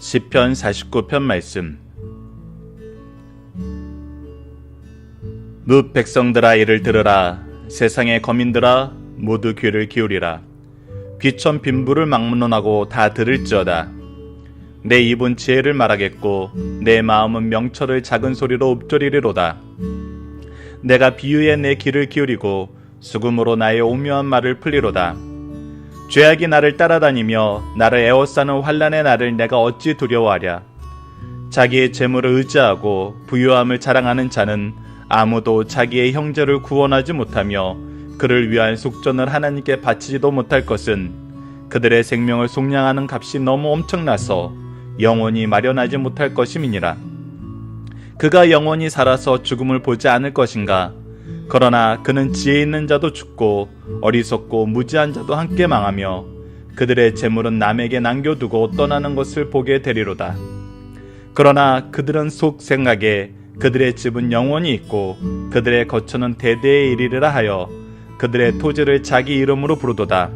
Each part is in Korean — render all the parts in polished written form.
시편 49편 말씀. 뭇 백성들아 이를 들으라. 세상의 거민들아 모두 귀를 기울이라. 귀천 빈부를 막론하고 다 들을지어다. 내 입은 지혜를 말하겠고 내 마음은 명철을 작은 소리로 읊조리리로다. 내가 비유에 내 귀를 기울이고 수금으로 나의 오묘한 말을 풀리로다. 죄악이 나를 따라다니며 나를 에워싸는 환난의 나를 내가 어찌 두려워하랴. 자기의 재물을 의지하고 부유함을 자랑하는 자는 아무도 자기의 형제를 구원하지 못하며 그를 위한 속전을 하나님께 바치지도 못할 것은 그들의 생명을 속량하는 값이 너무 엄청나서 영원히 마련하지 못할 것임이니라. 그가 영원히 살아서 죽음을 보지 않을 것인가. 그러나 그는 지혜 있는 자도 죽고 어리석고 무지한 자도 함께 망하며 그들의 재물은 남에게 남겨두고 떠나는 것을 보게 되리로다. 그러나 그들은 속 생각에 그들의 집은 영원히 있고 그들의 거처는 대대에 이르리라 하여 그들의 토지를 자기 이름으로 부르도다.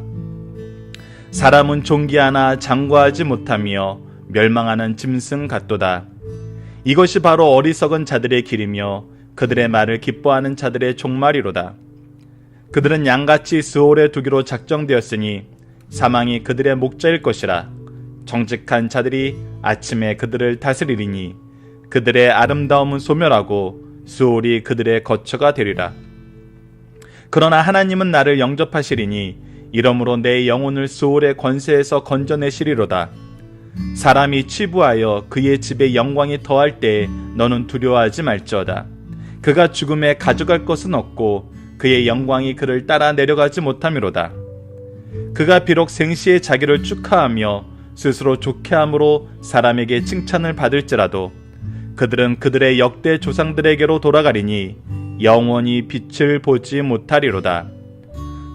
사람은 존귀하나 장구하지 못하며 멸망하는 짐승 같도다. 이것이 바로 어리석은 자들의 길이며 그들의 말을 기뻐하는 자들의 종말이로다. 그들은 양같이 스올에 두기로 작정되었으니 사망이 그들의 목자일 것이라. 정직한 자들이 아침에 그들을 다스리리니 그들의 아름다움은 소멸하고 스올이 그들의 거처가 되리라. 그러나 하나님은 나를 영접하시리니 이러므로 내 영혼을 스올의 권세에서 건져내시리로다. 사람이 취부하여 그의 집에 영광이 더할 때에 너는 두려워하지 말지어다. 그가 죽음에 가져갈 것은 없고 그의 영광이 그를 따라 내려가지 못함이로다. 그가 비록 생시에 자기를 축하하며 스스로 좋게함으로 사람에게 칭찬을 받을지라도 그들은 그들의 역대 조상들에게로 돌아가리니 영원히 빛을 보지 못하리로다.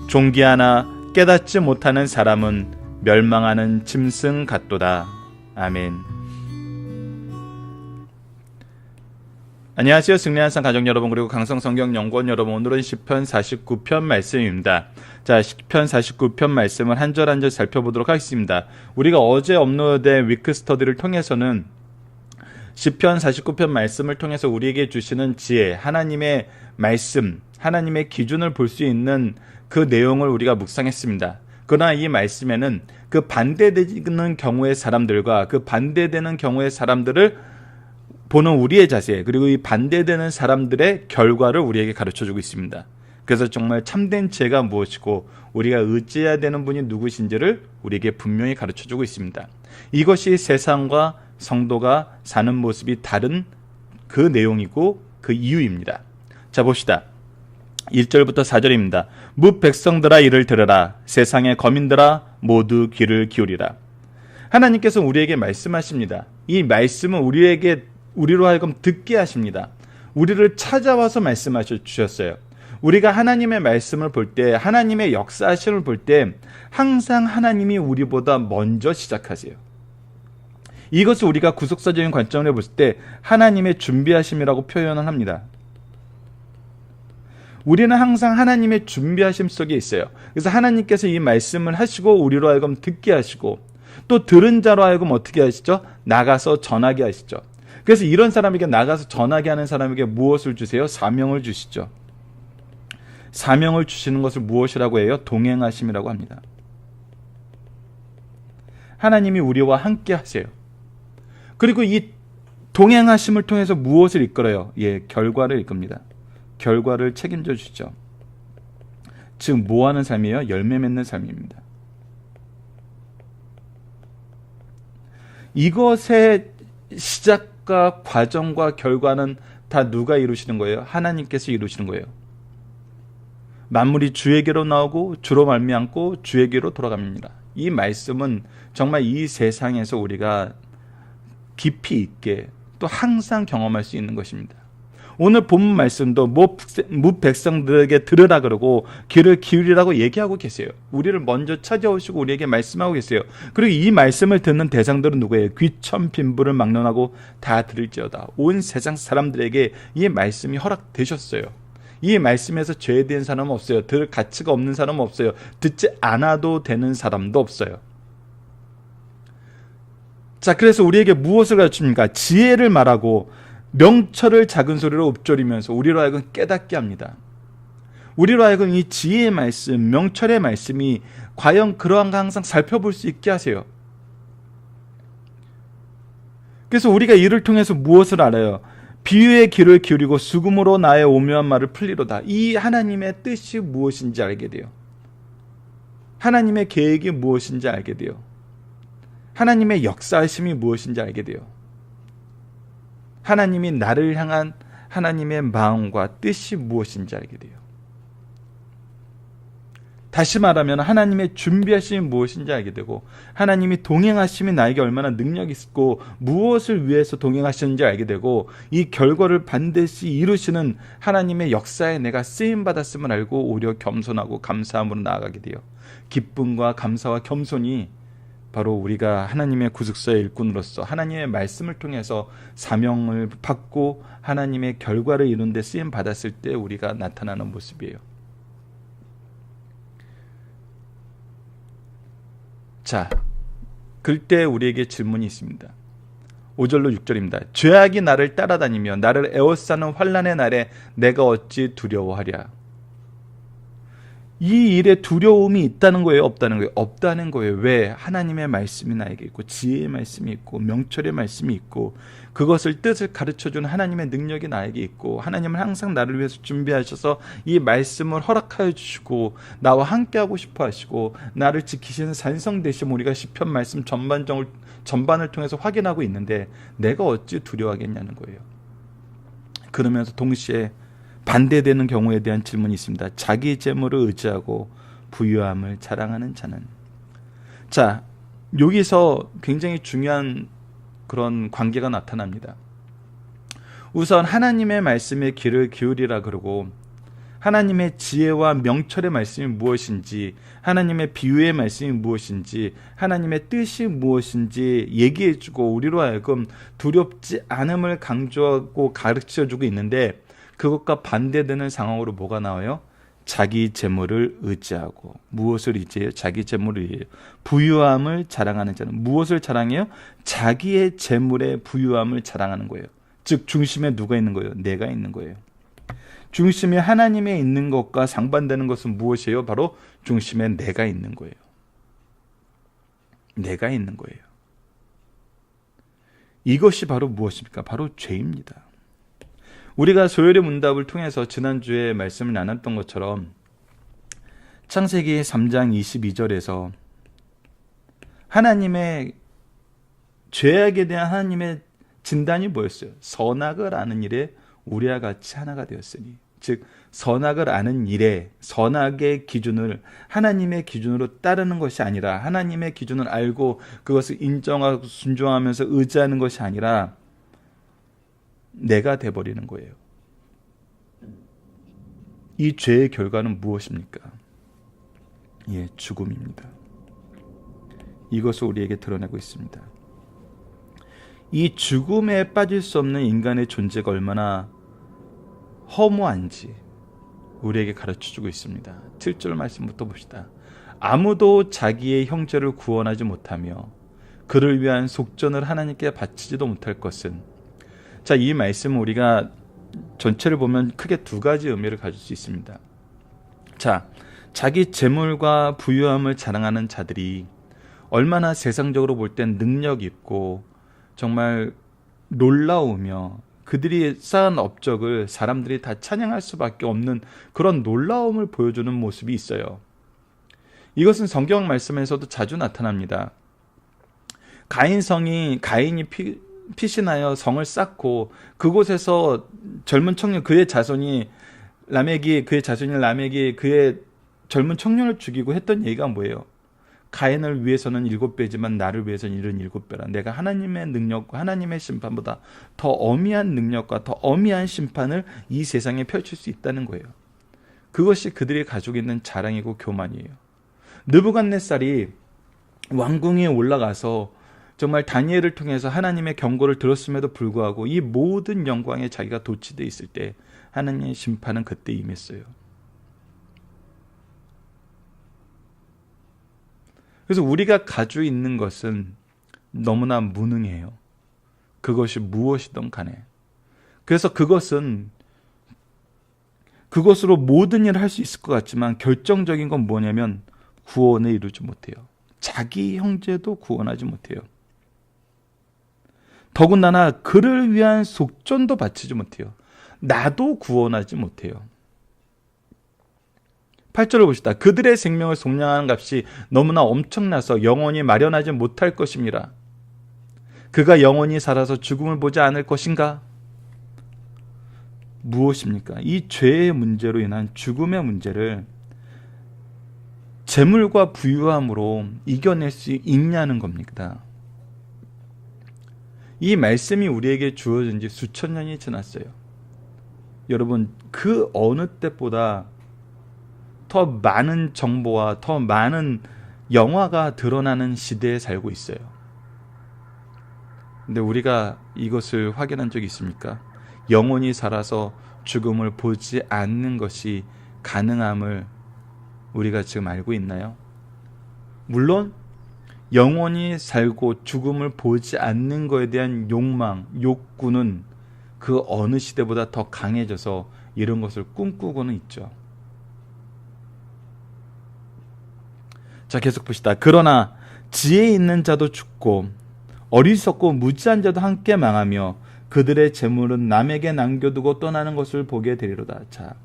존귀하나 깨닫지 못하는 사람은 멸망하는 짐승 같도다. 아멘. 안녕하세요. 승리한산 가족 여러분, 그리고 강성성경연구원 여러분, 오늘은 시편 49편 말씀입니다. 자, 시편 49편 말씀을 한 절 한 절 살펴보도록 하겠습니다. 우리가 어제 업로드된 위크스터디를 통해서는 시편 49편 말씀을 통해서 우리에게 주시는 지혜, 하나님의 말씀, 하나님의 기준을 볼 수 있는 그 내용을 우리가 묵상했습니다. 그러나 이 말씀에는 그 반대되는 경우의 사람들과 그 반대되는 경우의 사람들을 보는 우리의 자세, 그리고 이 반대되는 사람들의 결과를 우리에게 가르쳐주고 있습니다. 그래서 정말 참된 지혜가 무엇이고 우리가 의지해야 되는 분이 누구신지를 우리에게 분명히 가르쳐주고 있습니다. 이것이 세상과 성도가 사는 모습이 다른 그 내용이고 그 이유입니다. 자, 봅시다. 1절부터 4절입니다. 뭇 백성들아 이를 들으라. 세상의 거민들아 모두 귀를 기울이라. 하나님께서 우리에게 말씀하십니다. 이 말씀은 우리로 하여금 듣게 하십니다. 우리를 찾아와서 말씀하셔 주셨어요. 우리가 하나님의 말씀을 볼 때, 하나님의 역사하심을 볼 때 항상 하나님이 우리보다 먼저 시작하세요. 이것을 우리가 구속사적인 관점으로 볼 때 하나님의 준비하심이라고 표현을 합니다. 우리는 항상 하나님의 준비하심 속에 있어요. 그래서 하나님께서 이 말씀을 하시고 우리로 하여금 듣게 하시고 또 들은 자로 하여금 어떻게 하시죠? 나가서 전하게 하시죠. 그래서 이런 사람에게 나가서 전하게 하는 사람에게 무엇을 주세요? 사명을 주시죠. 사명을 주시는 것을 무엇이라고 해요? 동행하심이라고 합니다. 하나님이 우리와 함께 하세요. 그리고 이 동행하심을 통해서 무엇을 이끌어요? 결과를 이끕니다. 결과를 책임져 주시죠. 즉 뭐하는 삶이에요? 열매 맺는 삶입니다. 이것의 시작과 과정과 결과는 다 누가 이루시는 거예요? 하나님께서 이루시는 거예요. 만물이 주에게로 나오고 주로 말미암고 주에게로 돌아갑니다. 이 말씀은 정말 이 세상에서 우리가 깊이 있게 또 항상 경험할 수 있는 것입니다. 오늘 본문 말씀도 뭇 백성들에게 들으라 그러고 귀를 기울이라고 얘기하고 계세요. 우리를 먼저 찾아오시고 우리에게 말씀하고 계세요. 그리고 이 말씀을 듣는 대상들은 누구예요? 귀천 빈부를 막론하고 다 들을지어다. 온 세상 사람들에게 이 말씀이 허락되셨어요. 이 말씀에서 죄된 사람은 없어요. 들을 가치가 없는 사람은 없어요. 듣지 않아도 되는 사람도 없어요. 자, 그래서 우리에게 무엇을 가르칩니까? 지혜를 말하고 명철을 작은 소리로 읊조리면서 우리로 하여금 깨닫게 합니다. 우리로 하여금 이 지혜의 말씀, 명철의 말씀이 과연 그러한가 항상 살펴볼 수 있게 하세요. 그래서 우리가 이를 통해서 무엇을 알아요? 비유의 귀를 기울이고 수금으로 나의 오묘한 말을 풀리로다. 이 하나님의 뜻이 무엇인지 알게 돼요. 하나님의 계획이 무엇인지 알게 돼요. 하나님의 역사하심이 무엇인지 알게 돼요. 하나님이 나를 향한 하나님의 마음과 뜻이 무엇인지 알게 돼요. 다시 말하면 하나님의 준비하심이 무엇인지 알게 되고, 하나님이 동행하심이 나에게 얼마나 능력이 있고 무엇을 위해서 동행하시는지 알게 되고, 이 결과를 반드시 이루시는 하나님의 역사에 내가 쓰임받았음을 알고 오히려 겸손하고 감사함으로 나아가게 돼요. 기쁨과 감사와 겸손이 바로 우리가 하나님의 구속사의 일꾼으로서 하나님의 말씀을 통해서 사명을 받고 하나님의 결과를 이룬 데 쓰임받았을 때 우리가 나타나는 모습이에요. 자, 그때 우리에게 질문이 있습니다. 5절로 6절입니다. 죄악이 나를 따라다니며 나를 에워싸는 환난의 날에 내가 어찌 두려워하랴. 이 일에 두려움이 있다는 거예요? 없다는 거예요? 없다는 거예요. 왜? 하나님의 말씀이 나에게 있고 지혜의 말씀이 있고 명철의 말씀이 있고 그것을 뜻을 가르쳐주는 하나님의 능력이 나에게 있고 하나님은 항상 나를 위해서 준비하셔서 이 말씀을 허락하여 주시고 나와 함께하고 싶어 하시고 나를 지키시는 산성되심 우리가 시편 말씀 전반을 통해서 확인하고 있는데 내가 어찌 두려워하겠냐는 거예요. 그러면서 동시에 반대되는 경우에 대한 질문이 있습니다. 자기 재물을 의지하고 부유함을 자랑하는 자는. 자, 여기서 굉장히 중요한 그런 관계가 나타납니다. 우선 하나님의 말씀에 귀를 기울이라 그러고 하나님의 지혜와 명철의 말씀이 무엇인지, 하나님의 비유의 말씀이 무엇인지, 하나님의 뜻이 무엇인지 얘기해주고 우리로 하여금 두렵지 않음을 강조하고 가르쳐주고 있는데, 그것과 반대되는 상황으로 뭐가 나와요? 자기 재물을 의지하고. 무엇을 의지해요? 자기 재물을 의지해요. 부유함을 자랑하는 자는. 무엇을 자랑해요? 자기의 재물의 부유함을 자랑하는 거예요. 즉 중심에 누가 있는 거예요? 내가 있는 거예요. 중심에 하나님에 있는 것과 상반되는 것은 무엇이에요? 바로 중심에 내가 있는 거예요. 내가 있는 거예요. 이것이 바로 무엇입니까? 바로 죄입니다. 우리가 소열의 문답을 통해서 지난주에 말씀을 나눴던 것처럼 창세기 3장 22절에서 하나님의 죄악에 대한 하나님의 진단이 뭐였어요? 선악을 아는 일에 우리와 같이 하나가 되었으니. 즉 선악을 아는 일에 선악의 기준을 하나님의 기준으로 따르는 것이 아니라 하나님의 기준을 알고 그것을 인정하고 순종하면서 의지하는 것이 아니라 내가 돼버리는 거예요. 이 죄의 결과는 무엇입니까? 예, 죽음입니다. 이것을 우리에게 드러내고 있습니다. 이 죽음에 빠질 수 없는 인간의 존재가 얼마나 허무한지 우리에게 가르쳐주고 있습니다. 7절 말씀부터 봅시다. 아무도 자기의 형제를 구원하지 못하며 그를 위한 속전을 하나님께 바치지도 못할 것은. 자, 이 말씀은 우리가 전체를 보면 크게 두 가지 의미를 가질 수 있습니다. 자, 자기 재물과 부유함을 자랑하는 자들이 얼마나 세상적으로 볼 땐 능력 있고 정말 놀라우며 그들이 쌓은 업적을 사람들이 다 찬양할 수밖에 없는 그런 놀라움을 보여주는 모습이 있어요. 이것은 성경 말씀에서도 자주 나타납니다. 가인이 피신하여 성을 쌓고 그곳에서 젊은 청년 그의 자손이 라멕이 그의 젊은 청년을 죽이고 했던 얘기가 뭐예요? 가인을 위해서는 7배지만 나를 위해서는 77배라. 내가 하나님의 능력과 하나님의 심판보다 더 어미한 능력과 더 어미한 심판을 이 세상에 펼칠 수 있다는 거예요. 그것이 그들이 가지고 있는 자랑이고 교만이에요. 느부갓네살이 왕궁에 올라가서 정말 다니엘을 통해서 하나님의 경고를 들었음에도 불구하고 이 모든 영광에 자기가 도취되어 있을 때 하나님의 심판은 그때 임했어요. 그래서 우리가 가지고 있는 것은 너무나 무능해요. 그것이 무엇이든 간에. 그래서 그것으로 모든 일을 할 수 있을 것 같지만 결정적인 건 뭐냐면 구원을 이루지 못해요. 자기 형제도 구원하지 못해요. 더군다나 그를 위한 속전도 바치지 못해요. 나도 구원하지 못해요. 8절을 보시다. 그들의 생명을 속량하는 값이 너무나 엄청나서 영원히 마련하지 못할 것입니다. 그가 영원히 살아서 죽음을 보지 않을 것인가? 무엇입니까? 이 죄의 문제로 인한 죽음의 문제를 재물과 부유함으로 이겨낼 수 있냐는 겁니다. 이 말씀이 우리에게 주어진 지 수천 년이 지났어요. 여러분, 그 어느 때보다 더 많은 정보와 더 많은 영화가 드러나는 시대에 살고 있어요. 근데 우리가 이것을 확인한 적이 있습니까? 영원히 살아서 죽음을 보지 않는 것이 가능함을 우리가 지금 알고 있나요? 물론 영원히 살고 죽음을 보지 않는 것에 대한 욕망, 욕구는 그 어느 시대보다 더 강해져서 이런 것을 꿈꾸고는 있죠. 자, 계속 봅시다. 그러나 지혜 있는 자도 죽고 어리석고 무지한 자도 함께 망하며 그들의 재물은 남에게 남겨두고 떠나는 것을 보게 되리로다. 자,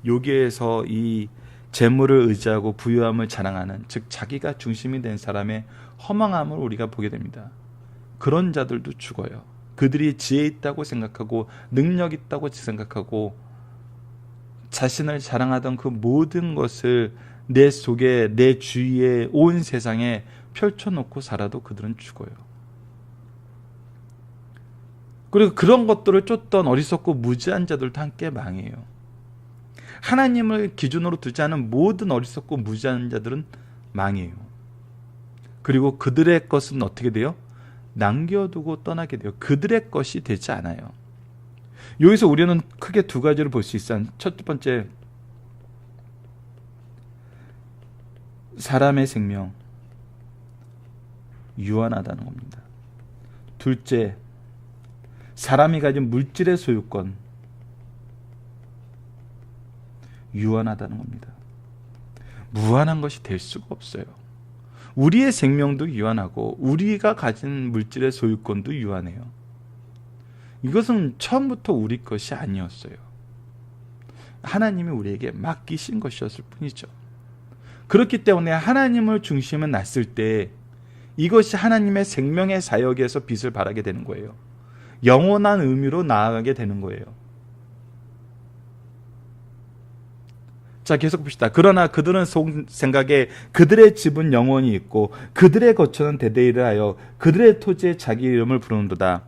여기에서 이 재물을 의지하고 부유함을 자랑하는, 즉 자기가 중심이 된 사람의 허망함을 우리가 보게 됩니다. 그런 자들도 죽어요. 그들이 지혜 있다고 생각하고 능력 있다고 생각하고 자신을 자랑하던 그 모든 것을 내 속에, 내 주위에, 온 세상에 펼쳐놓고 살아도 그들은 죽어요. 그리고 그런 것들을 쫓던 어리석고 무지한 자들도 함께 망해요. 하나님을 기준으로 두지 않은 모든 어리석고 무지한 자들은 망해요. 그리고 그들의 것은 어떻게 돼요? 남겨두고 떠나게 돼요. 그들의 것이 되지 않아요. 여기서 우리는 크게 두 가지를 볼 수 있어요. 첫 번째, 사람의 생명 유한하다는 겁니다. 둘째, 사람이 가진 물질의 소유권 유한하다는 겁니다. 무한한 것이 될 수가 없어요. 우리의 생명도 유한하고 우리가 가진 물질의 소유권도 유한해요. 이것은 처음부터 우리 것이 아니었어요. 하나님이 우리에게 맡기신 것이었을 뿐이죠. 그렇기 때문에 하나님을 중심에 놨을 때 이것이 하나님의 생명의 사역에서 빛을 발하게 되는 거예요. 영원한 의미로 나아가게 되는 거예요. 자, 계속 봅시다. 그러나 그들은 속 생각에 그들의 집은 영원히 있고 그들의 거처는 대대이르하여 그들의 토지에 자기 이름을 부르는도다.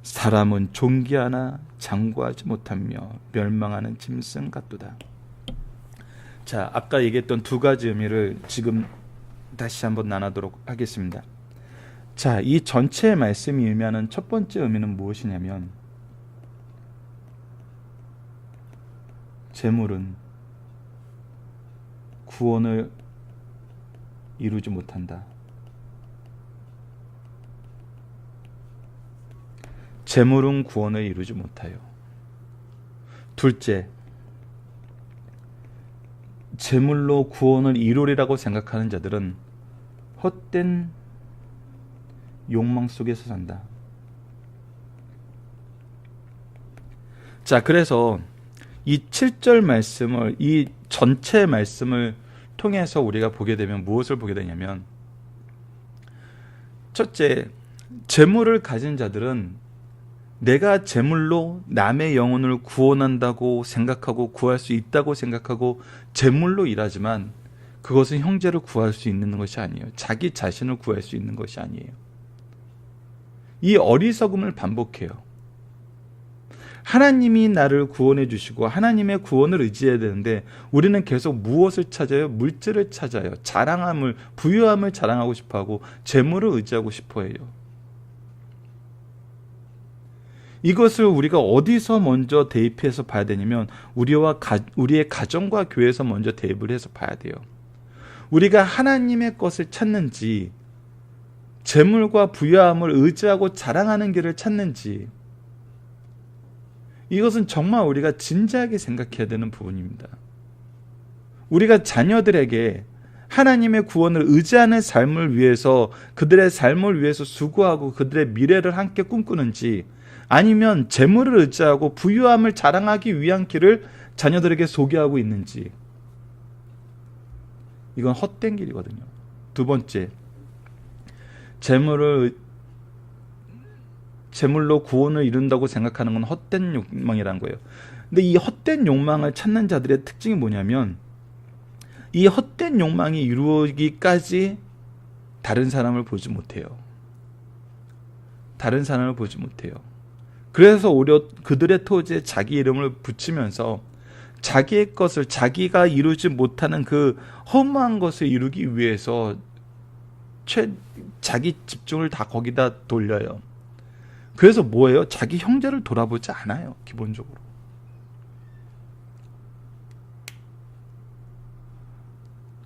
사람은 존귀하나 장구하지 못하며 멸망하는 짐승 같도다. 자, 아까 얘기했던 두 가지 의미를 지금 다시 한번 나누도록 하겠습니다. 자, 이 전체의 말씀이 의미하는 첫 번째 의미는 무엇이냐면, 재물은 구원을 이루지 못한다. 재물은 구원을 이루지 못해요. 둘째, 재물로 구원을 이루리라고 생각하는 자들은 헛된 욕망 속에서 산다. 자, 그래서 이 7절 말씀을, 이 전체 말씀을 통해서 우리가 보게 되면 무엇을 보게 되냐면, 첫째, 재물을 가진 자들은 내가 재물로 남의 영혼을 구원한다고 생각하고 구할 수 있다고 생각하고 재물로 일하지만 그것은 형제를 구할 수 있는 것이 아니에요. 자기 자신을 구할 수 있는 것이 아니에요. 이 어리석음을 반복해요. 하나님이 나를 구원해 주시고 하나님의 구원을 의지해야 되는데 우리는 계속 무엇을 찾아요? 물질을 찾아요. 자랑함을, 부유함을 자랑하고 싶어하고 재물을 의지하고 싶어해요. 이것을 우리가 어디서 먼저 대입해서 봐야 되냐면 우리의 가정과 교회에서 먼저 대입을 해서 봐야 돼요. 우리가 하나님의 것을 찾는지 재물과 부유함을 의지하고 자랑하는 길을 찾는지, 이것은 정말 우리가 진지하게 생각해야 되는 부분입니다. 우리가 자녀들에게 하나님의 구원을 의지하는 삶을 위해서, 그들의 삶을 위해서 수고하고 그들의 미래를 함께 꿈꾸는지, 아니면 재물을 의지하고 부유함을 자랑하기 위한 길을 자녀들에게 소개하고 있는지, 이건 헛된 길이거든요. 두 번째, 재물로 구원을 이룬다고 생각하는 건 헛된 욕망이라는 거예요. 근데 이 헛된 욕망을 찾는 자들의 특징이 뭐냐면, 이 헛된 욕망이 이루어지기까지 다른 사람을 보지 못해요. 다른 사람을 보지 못해요. 그래서 오히려 그들의 토지에 자기 이름을 붙이면서 자기의 것을, 자기가 이루지 못하는 그 허무한 것을 이루기 위해서 자기 집중을 다 거기다 돌려요. 그래서 뭐예요? 자기 형제를 돌아보지 않아요, 기본적으로.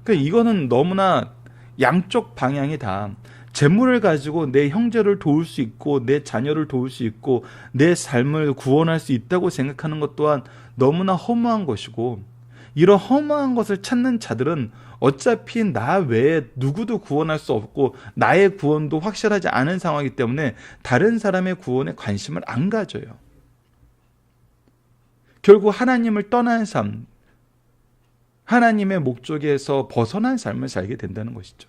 그러니까 이거는 너무나 양쪽 방향이 다, 재물을 가지고 내 형제를 도울 수 있고 내 자녀를 도울 수 있고 내 삶을 구원할 수 있다고 생각하는 것 또한 너무나 허무한 것이고, 이런 허무한 것을 찾는 자들은 어차피 나 외에 누구도 구원할 수 없고 나의 구원도 확실하지 않은 상황이기 때문에 다른 사람의 구원에 관심을 안 가져요. 결국 하나님을 떠난 삶, 하나님의 목적에서 벗어난 삶을 살게 된다는 것이죠.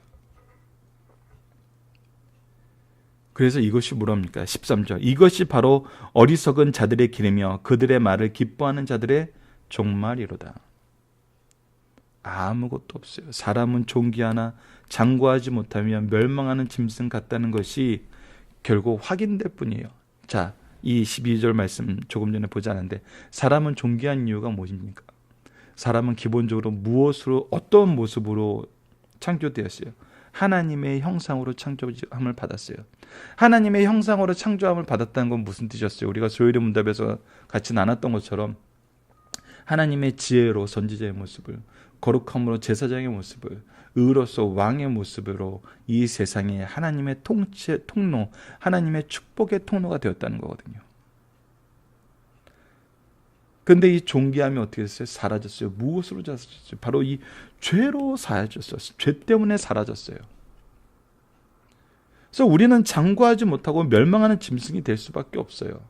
그래서 이것이 뭐랍니까? 13절. 이것이 바로 어리석은 자들의 길이며 그들의 말을 기뻐하는 자들의 종말이로다. 아무것도 없어요. 사람은 존귀하나 장구하지 못하면 멸망하는 짐승 같다는 것이 결국 확인될 뿐이에요. 자, 이 12절 말씀 조금 전에 보지 않았는데, 사람은 존귀한 이유가 무엇입니까? 사람은 기본적으로 무엇으로, 어떤 모습으로 창조되었어요? 하나님의 형상으로 창조함을 받았어요. 하나님의 형상으로 창조함을 받았다는 건 무슨 뜻이었어요? 우리가 조율의 문답에서 같이 나눴던 것처럼 하나님의 지혜로 선지자의 모습을, 거룩함으로 제사장의 모습을, 의로서 왕의 모습으로 이 세상에 하나님의 통로, 하나님의 축복의 통로가 되었다는 거거든요. 근데 이 존귀함이 어떻게 됐어요? 사라졌어요. 무엇으로 사라졌어요? 바로 이 죄로 사라졌어요. 죄 때문에 사라졌어요. 그래서 우리는 장구하지 못하고 멸망하는 짐승이 될 수밖에 없어요.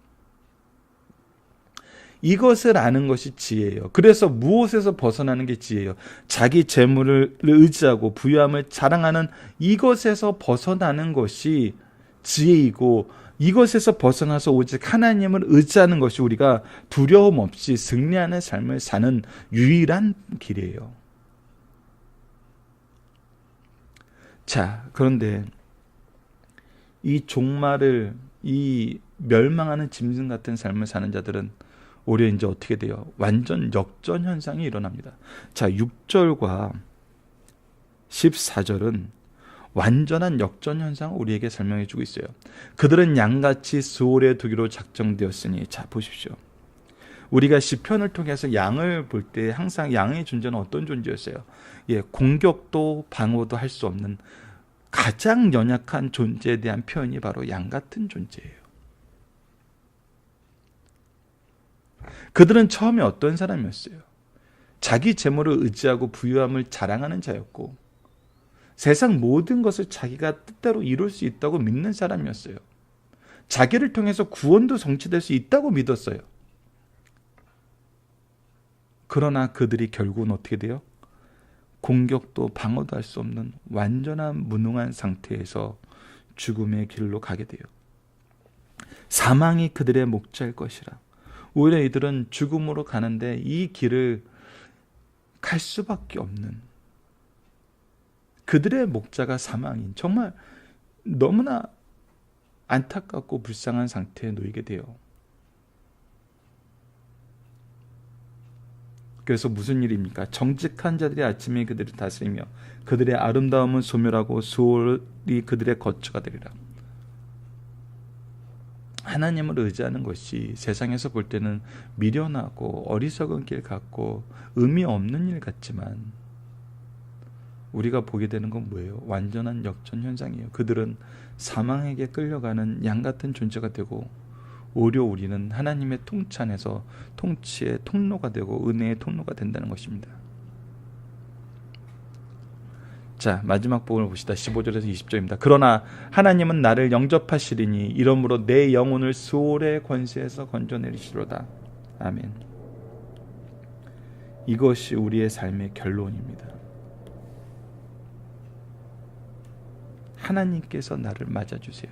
이것을 아는 것이 지혜예요. 그래서 무엇에서 벗어나는 게 지혜예요? 자기 재물을 의지하고 부유함을 자랑하는 이것에서 벗어나는 것이 지혜이고, 이것에서 벗어나서 오직 하나님을 의지하는 것이 우리가 두려움 없이 승리하는 삶을 사는 유일한 길이에요. 자, 그런데 이 종말을, 이 멸망하는 짐승 같은 삶을 사는 자들은 오히려 이제 어떻게 돼요? 완전 역전 현상이 일어납니다. 자, 6절과 14절은 완전한 역전 현상을 우리에게 설명해 주고 있어요. 그들은 양같이 수월에 두기로 작정되었으니, 자 보십시오. 우리가 시편을 통해서 양을 볼 때 항상 양의 존재는 어떤 존재였어요? 공격도 방어도 할 수 없는 가장 연약한 존재에 대한 표현이 바로 양 같은 존재예요. 그들은 처음에 어떤 사람이었어요? 자기 재물을 의지하고 부유함을 자랑하는 자였고, 세상 모든 것을 자기가 뜻대로 이룰 수 있다고 믿는 사람이었어요. 자기를 통해서 구원도 성취될 수 있다고 믿었어요. 그러나 그들이 결국은 어떻게 돼요? 공격도 방어도 할 수 없는 완전한 무능한 상태에서 죽음의 길로 가게 돼요. 사망이 그들의 목자일 것이라. 오히려 이들은 죽음으로 가는데 이 길을 갈 수밖에 없는, 그들의 목자가 사망인, 정말 너무나 안타깝고 불쌍한 상태에 놓이게 돼요. 그래서 무슨 일입니까? 정직한 자들이 아침에 그들을 다스리며 그들의 아름다움은 소멸하고 수월이 그들의 거처가 되리라. 하나님을 의지하는 것이 세상에서 볼 때는 미련하고 어리석은 길 같고 의미 없는 일 같지만, 우리가 보게 되는 건 뭐예요? 완전한 역전 현상이에요. 그들은 사망에게 끌려가는 양 같은 존재가 되고, 오히려 우리는 하나님의 통치 안에서 통치의 통로가 되고 은혜의 통로가 된다는 것입니다. 자, 마지막 부분을 봅시다. 15절에서 20절입니다. 그러나 하나님은 나를 영접하시리니 이러므로 내 영혼을 수월의 권세에서 건져내리시로다. 아멘. 이것이 우리의 삶의 결론입니다. 하나님께서 나를 맞아주세요.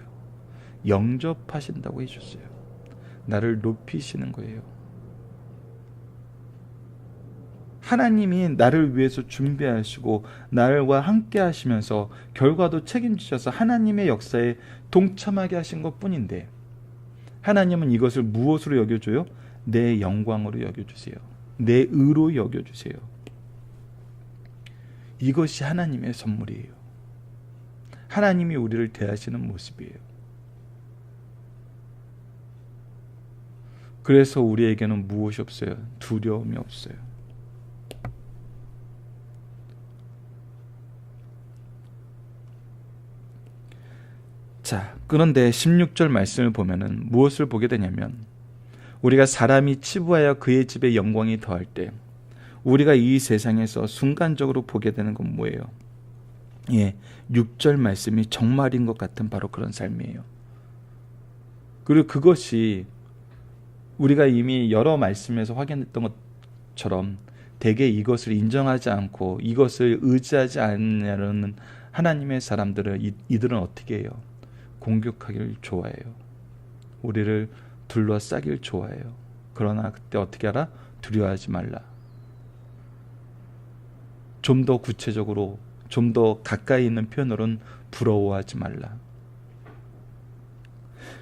영접하신다고 해주세요. 나를 높이시는 거예요. 하나님이 나를 위해서 준비하시고 나와 함께 하시면서 결과도 책임지셔서 하나님의 역사에 동참하게 하신 것뿐인데, 하나님은 이것을 무엇으로 여겨줘요? 내 영광으로 여겨주세요. 내 의로 여겨주세요. 이것이 하나님의 선물이에요. 하나님이 우리를 대하시는 모습이에요. 그래서 우리에게는 무엇이 없어요? 두려움이 없어요. 자, 그런데 16절 말씀을 보면은 무엇을 보게 되냐면, 우리가 사람이 치부하여 그의 집에 영광이 더할 때 우리가 이 세상에서 순간적으로 보게 되는 건 뭐예요? 6절 말씀이 정말인 것 같은 바로 그런 삶이에요. 그리고 그것이 우리가 이미 여러 말씀에서 확인했던 것처럼 대개 이것을 인정하지 않고 이것을 의지하지 않냐는 하나님의 사람들은 이들은 어떻게 해요? 공격하기를 좋아해요. 우리를 둘러싸길 좋아해요. 그러나 그때 어떻게 하라? 두려워하지 말라. 좀 더 구체적으로, 좀 더 가까이 있는 표현으로는 부러워하지 말라.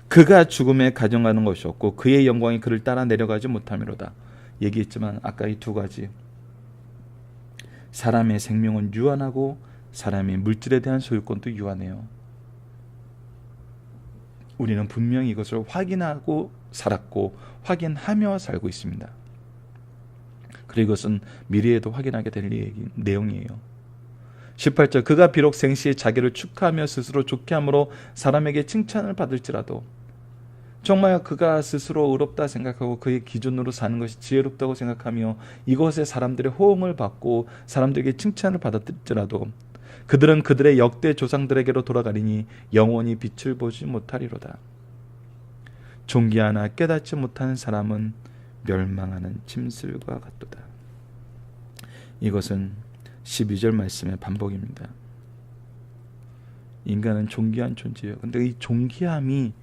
그가 죽음에 가져가는 것이 없고 그의 영광이 그를 따라 내려가지 못함이로다. 얘기했지만 아까 이 두 가지, 사람의 생명은 유한하고 사람의 물질에 대한 소유권도 유한해요. 우리는 분명히 이것을 확인하고 살았고 확인하며 살고 있습니다. 그리고 이것은 미래에도 확인하게 될 내용이에요. 18절, 그가 비록 생시에 자기를 축하하며 스스로 좋게 함으로 사람에게 칭찬을 받을지라도, 정말 그가 스스로 의롭다 생각하고 그의 기준으로 사는 것이 지혜롭다고 생각하며 이것에 사람들의 호응을 받고 사람들에게 칭찬을 받았을지라도 그들은 그들의 역대 조상들에게로 돌아가리니 영원히 빛을 보지 못하리로다. 존귀하나 깨닫지 못하는 사람은 멸망하는 짐승과 같도다. 이것은 12절 말씀의 반복입니다. 인간은 존귀한 존재예요. 근데 이 존귀함이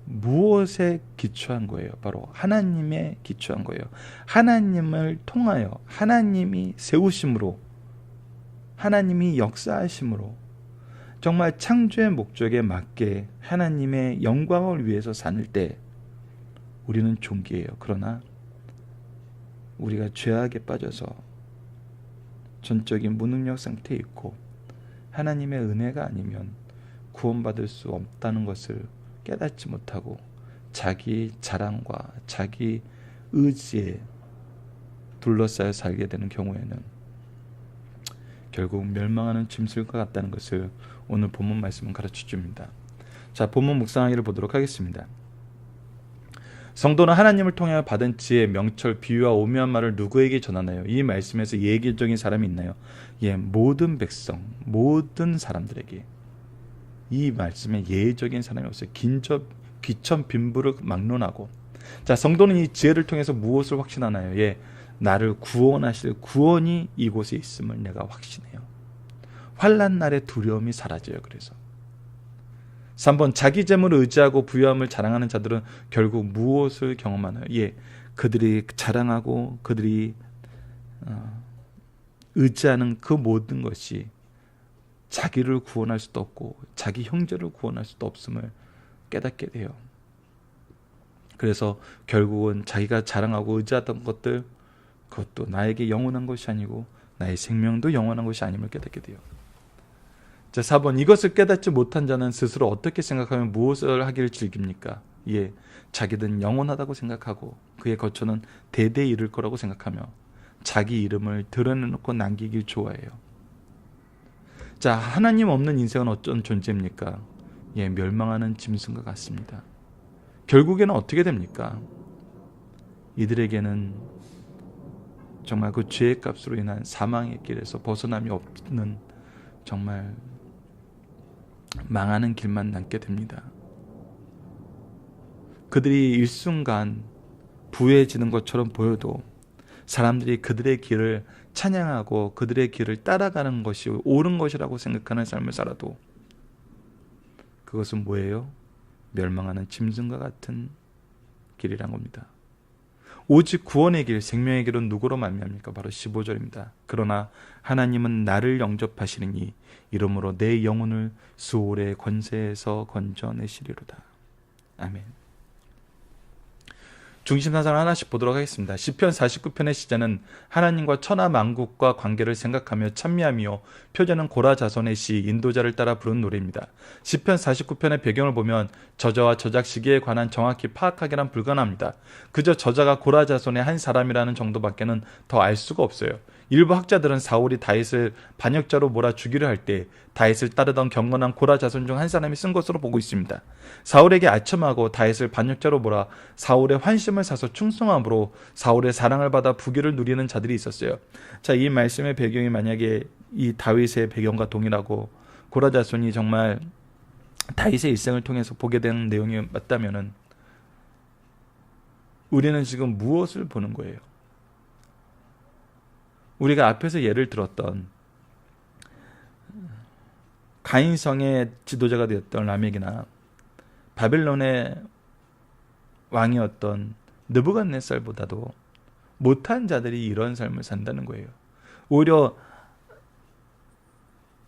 무엇에 기초한 거예요? 바로 하나님에 기초한 거예요. 하나님을 통하여, 하나님이 세우심으로, 하나님이 역사하심으로, 정말 창조의 목적에 맞게 하나님의 영광을 위해서 사는 때 우리는 존귀해요. 그러나 우리가 죄악에 빠져서 전적인 무능력 상태에 있고 하나님의 은혜가 아니면 구원받을 수 없다는 것을 깨닫지 못하고 자기 자랑과 자기 의지에 둘러싸여 살게 되는 경우에는 결국 멸망하는 짐승과 같다는 것을 오늘 본문 말씀은 가르쳐 줍니다. 자, 본문 묵상하기를 보도록 하겠습니다. 성도는 하나님을 통해 받은 지혜, 명철, 비유와 오묘한 말을 누구에게 전하나요? 이 말씀에서 예기적인 사람이 있나요? 모든 백성, 모든 사람들에게 이 말씀에 예외적인 사람이 없어요. 귀천 빈부를 막론하고, 자, 성도는 이 지혜를 통해서 무엇을 확신하나요? 나를 구원하실 구원이 이곳에 있음을 내가 확신해요. 환난 날의 두려움이 사라져요. 그래서 3번, 자기 재물을 의지하고 부유함을 자랑하는 자들은 결국 무엇을 경험하나요? 그들이 자랑하고 그들이 의지하는 그 모든 것이 자기를 구원할 수도 없고 자기 형제를 구원할 수도 없음을 깨닫게 돼요. 그래서 결국은 자기가 자랑하고 의지하던 것들, 그것도 나에게 영원한 것이 아니고 나의 생명도 영원한 것이 아님을 깨닫게 돼요. 자, 4번, 이것을 깨닫지 못한 자는 스스로 어떻게 생각하면 무엇을 하기를 즐깁니까? 자기는 영원하다고 생각하고 그의 거처는 대대에 이를 거라고 생각하며 자기 이름을 드러내놓고 남기길 좋아해요. 자, 하나님 없는 인생은 어떤 존재입니까? 예, 멸망하는 짐승과 같습니다. 결국에는 어떻게 됩니까? 이들에게는 정말 그 죄의 값으로 인한 사망의 길에서 벗어남이 없는 정말 망하는 길만 남게 됩니다. 그들이 일순간 부해지는 것처럼 보여도 사람들이 그들의 길을 찬양하고 그들의 길을 따라가는 것이 옳은 것이라고 생각하는 삶을 살아도 그것은 뭐예요? 멸망하는 짐승과 같은 길이란 겁니다. 오직 구원의 길, 생명의 길은 누구로 말미암니까? 바로 15절입니다. 그러나 하나님은 나를 영접하시리니 이러므로 내 영혼을 수올의 권세에서 건져내시리로다. 아멘. 중심사상 하나씩 보도록 하겠습니다. 시편 49편의 시자는 하나님과 천하 만국과 관계를 생각하며 찬미하며 표제는 고라 자손의 시 인도자를 따라 부른 노래입니다. 시편 49편의 배경을 보면 저자와 저작 시기에 관한 정확히 파악하기란 불가능합니다. 그저 저자가 고라 자손의 한 사람이라는 정도밖에는 더 알 수가 없어요. 일부 학자들은 사울이 다윗을 반역자로 몰아 죽이려 할 때 다윗을 따르던 경건한 고라 자손 중 한 사람이 쓴 것으로 보고 있습니다. 사울에게 아첨하고 다윗을 반역자로 몰아 사울의 환심을 사서 충성함으로 사울의 사랑을 받아 부귀를 누리는 자들이 있었어요. 자, 이 말씀의 배경이 만약에 이 다윗의 배경과 동일하고 고라 자손이 정말 다윗의 일생을 통해서 보게 된 내용이 맞다면은 우리는 지금 무엇을 보는 거예요? 우리가 앞에서 예를 들었던 가인성의 지도자가 되었던 라멕이나 바벨론의 왕이었던 느부갓네살보다도 못한 자들이 이런 삶을 산다는 거예요. 오히려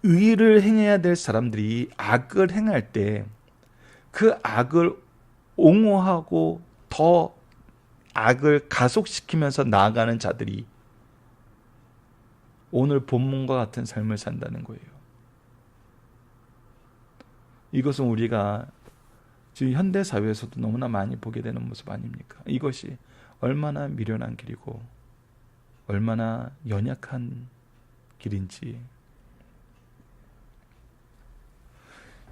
의를 행해야 될 사람들이 악을 행할 때 그 악을 옹호하고 더 악을 가속시키면서 나아가는 자들이 오늘 본문과 같은 삶을 산다는 거예요. 이것은 우리가 지금 현대 사회에서도 너무나 많이 보게 되는 모습 아닙니까? 이것이 얼마나 미련한 길이고 얼마나 연약한 길인지.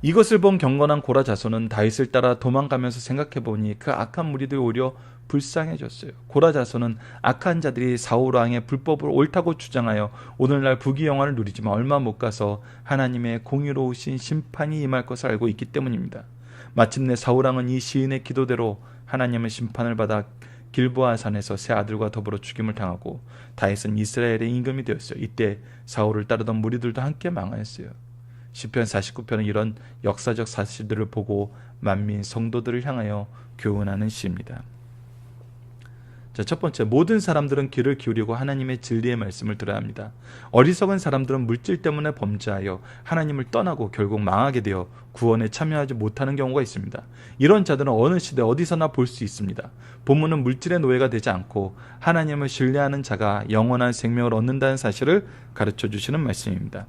이것을 본 경건한 고라 자손은 다윗을 따라 도망가면서 생각해보니 그 악한 무리들이 오히려 불쌍해졌어요. 고라 자손은 악한 자들이 사울 왕의 불법을 옳다고 주장하여 오늘날 부귀영화를 누리지만 얼마 못 가서 하나님의 공의로우신 심판이 임할 것을 알고 있기 때문입니다. 마침내 사울 왕은 이 시인의 기도대로 하나님의 심판을 받아 길보아 산에서 세 아들과 더불어 죽임을 당하고 다윗은 이스라엘의 임금이 되었어요. 이때 사울을 따르던 무리들도 함께 망하였어요. 시편 49편은 이런 역사적 사실들을 보고 만민 성도들을 향하여 교훈하는 시입니다. 자, 첫 번째, 모든 사람들은 귀를 기울이고 하나님의 진리의 말씀을 들어야 합니다. 어리석은 사람들은 물질 때문에 범죄하여 하나님을 떠나고 결국 망하게 되어 구원에 참여하지 못하는 경우가 있습니다. 이런 자들은 어느 시대 어디서나 볼 수 있습니다. 본문은 물질의 노예가 되지 않고 하나님을 신뢰하는 자가 영원한 생명을 얻는다는 사실을 가르쳐 주시는 말씀입니다.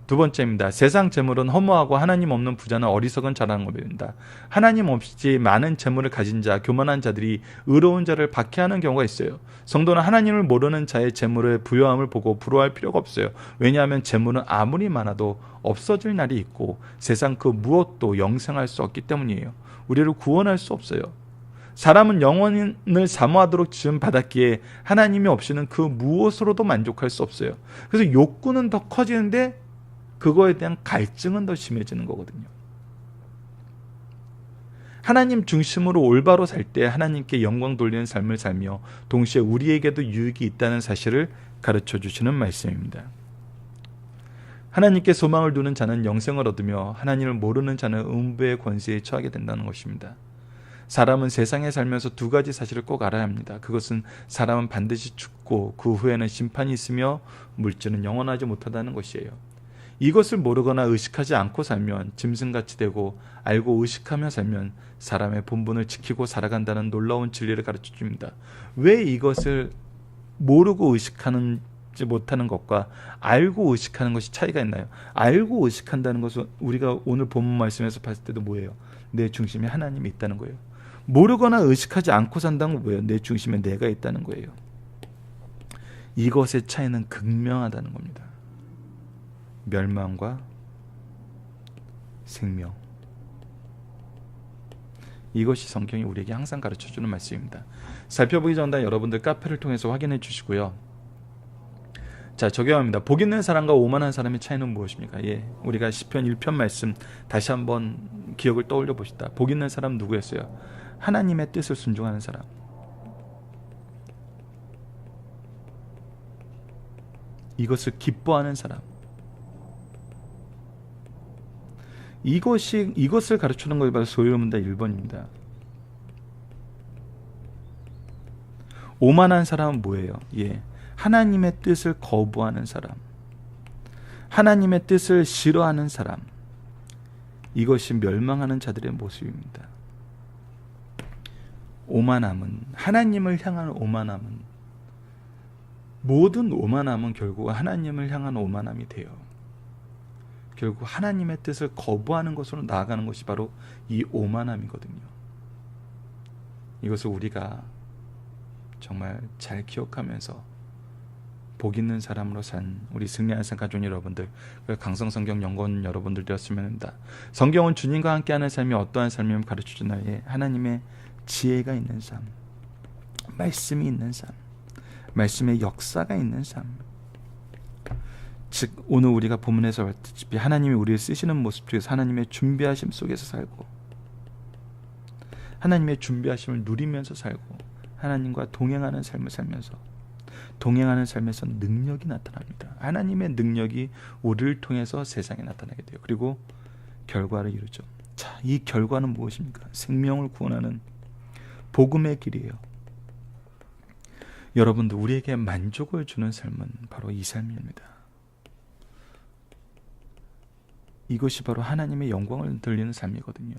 두 번째입니다. 세상 재물은 허무하고 하나님 없는 부자는 어리석은 자라는 겁니다. 하나님 없이 많은 재물을 가진 자, 교만한 자들이 의로운 자를 박해하는 경우가 있어요. 성도는 하나님을 모르는 자의 재물의 부요함을 보고 부러워할 필요가 없어요. 왜냐하면 재물은 아무리 많아도 없어질 날이 있고 세상 그 무엇도 영생할 수 없기 때문이에요. 우리를 구원할 수 없어요. 사람은 영원을 사모하도록 지음 받았기에 하나님이 없이는 그 무엇으로도 만족할 수 없어요. 그래서 욕구는 더 커지는데 그거에 대한 갈증은 더 심해지는 거거든요. 하나님 중심으로 올바로 살 때 하나님께 영광 돌리는 삶을 살며 동시에 우리에게도 유익이 있다는 사실을 가르쳐 주시는 말씀입니다. 하나님께 소망을 두는 자는 영생을 얻으며 하나님을 모르는 자는 음부의 권세에 처하게 된다는 것입니다. 사람은 세상에 살면서 두 가지 사실을 꼭 알아야 합니다. 그것은 사람은 반드시 죽고 그 후에는 심판이 있으며 물질은 영원하지 못하다는 것이에요. 이것을 모르거나 의식하지 않고 살면 짐승같이 되고 알고 의식하며 살면 사람의 본분을 지키고 살아간다는 놀라운 진리를 가르쳐 줍니다. 왜 이것을 모르고 의식하지 못하는 것과 알고 의식하는 것이 차이가 있나요? 알고 의식한다는 것은 우리가 오늘 본문 말씀에서 봤을 때도 뭐예요? 내 중심에 하나님이 있다는 거예요. 모르거나 의식하지 않고 산다는 건 뭐예요? 내 중심에 내가 있다는 거예요. 이것의 차이는 극명하다는 겁니다. 멸망과 생명. 이것이 성경이 우리에게 항상 가르쳐주는 말씀입니다. 살펴보기 전에 여러분들 카페를 통해서 확인해 주시고요. 자, 적용합니다. 복 있는 사람과 오만한 사람의 차이는 무엇입니까? 우리가 시편 1편 말씀 다시 한번 기억을 떠올려 봅시다. 복 있는 사람 누구였어요? 하나님의 뜻을 순종하는 사람. 이것을 기뻐하는 사람. 이것을 가르치는 것이 바로 소유문답 1번입니다. 오만한 사람은 뭐예요? 하나님의 뜻을 거부하는 사람, 하나님의 뜻을 싫어하는 사람. 이것이 멸망하는 자들의 모습입니다. 오만함은, 하나님을 향한 오만함은, 모든 오만함은 결국 하나님을 향한 오만함이 돼요. 결국 하나님의 뜻을 거부하는 것으로 나아가는 것이 바로 이 오만함이거든요. 이것을 우리가 정말 잘 기억하면서 복 있는 사람으로 산 우리 승리하는 삶 가족 여러분들, 강성성경 연구원 여러분들 되었으면 합니다. 성경은 주님과 함께하는 삶이 어떠한 삶임을 가르쳐주나요? 하나님의 지혜가 있는 삶, 말씀이 있는 삶, 말씀의 역사가 있는 삶. 즉 오늘 우리가 본문에서 봤듯이 하나님이 우리를 쓰시는 모습 중에서 하나님의 준비하심 속에서 살고, 하나님의 준비하심을 누리면서 살고, 하나님과 동행하는 삶을 살면서, 동행하는 삶에서 능력이 나타납니다. 하나님의 능력이 우리를 통해서 세상에 나타나게 돼요. 그리고 결과를 이루죠. 자, 이 결과는 무엇입니까? 생명을 구원하는 복음의 길이에요. 여러분들, 우리에게 만족을 주는 삶은 바로 이 삶입니다. 이것이 바로 하나님의 영광을 돌리는 삶이거든요.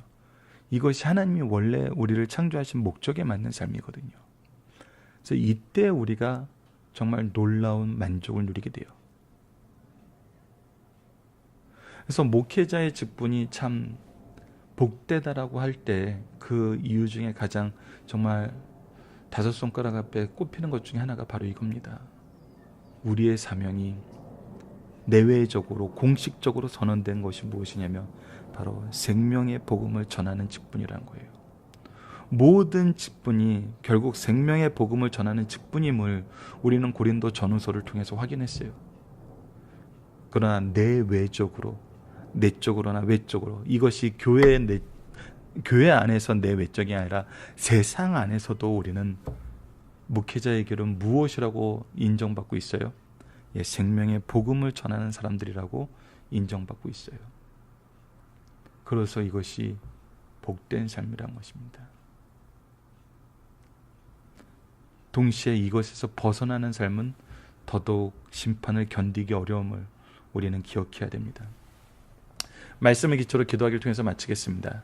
이것이 하나님이 원래 우리를 창조하신 목적에 맞는 삶이거든요. 그래서 이때 우리가 정말 놀라운 만족을 누리게 돼요. 그래서 목회자의 직분이 참 복되다라고 할 때 그 이유 중에 가장 정말 5손가락 앞에 꼽히는 것 중에 하나가 바로 이겁니다. 우리의 사명이 내외적으로 공식적으로 선언된 것이 무엇이냐면 바로 생명의 복음을 전하는 직분이라는 거예요. 모든 직분이 결국 생명의 복음을 전하는 직분임을 우리는 고린도 전후서를 통해서 확인했어요. 그러나 내외적으로, 내적으로나 외적으로, 이것이 교회 안에서 내외적이 아니라 세상 안에서도 우리는 목회자의 길은 무엇이라고 인정받고 있어요? 생명의 복음을 전하는 사람들이라고 인정받고 있어요. 그래서 이것이 복된 삶이란 것입니다. 동시에 이것에서 벗어나는 삶은 더더욱 심판을 견디기 어려움을 우리는 기억해야 됩니다. 말씀의 기초로 기도하기를 통해서 마치겠습니다.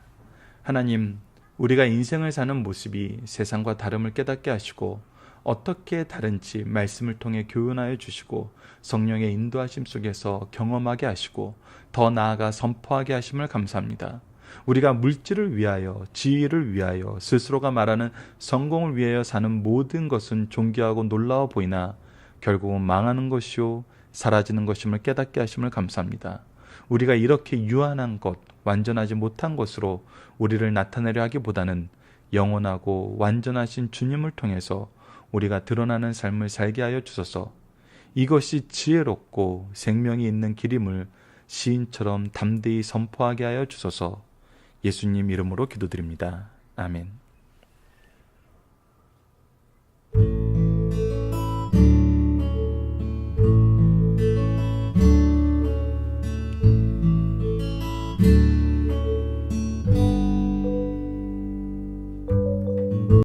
하나님, 우리가 인생을 사는 모습이 세상과 다름을 깨닫게 하시고 어떻게 다른지 말씀을 통해 교훈하여 주시고 성령의 인도하심 속에서 경험하게 하시고 더 나아가 선포하게 하심을 감사합니다. 우리가 물질을 위하여, 지위를 위하여, 스스로가 말하는 성공을 위하여 사는 모든 것은 존귀하고 놀라워 보이나 결국은 망하는 것이요 사라지는 것임을 깨닫게 하심을 감사합니다. 우리가 이렇게 유한한 것, 완전하지 못한 것으로 우리를 나타내려 하기보다는 영원하고 완전하신 주님을 통해서 우리가 드러나는 삶을 살게 하여 주소서. 이것이 지혜롭고 생명이 있는 길임을 시인처럼 담대히 선포하게 하여 주소서. 예수님 이름으로 기도드립니다. 아멘.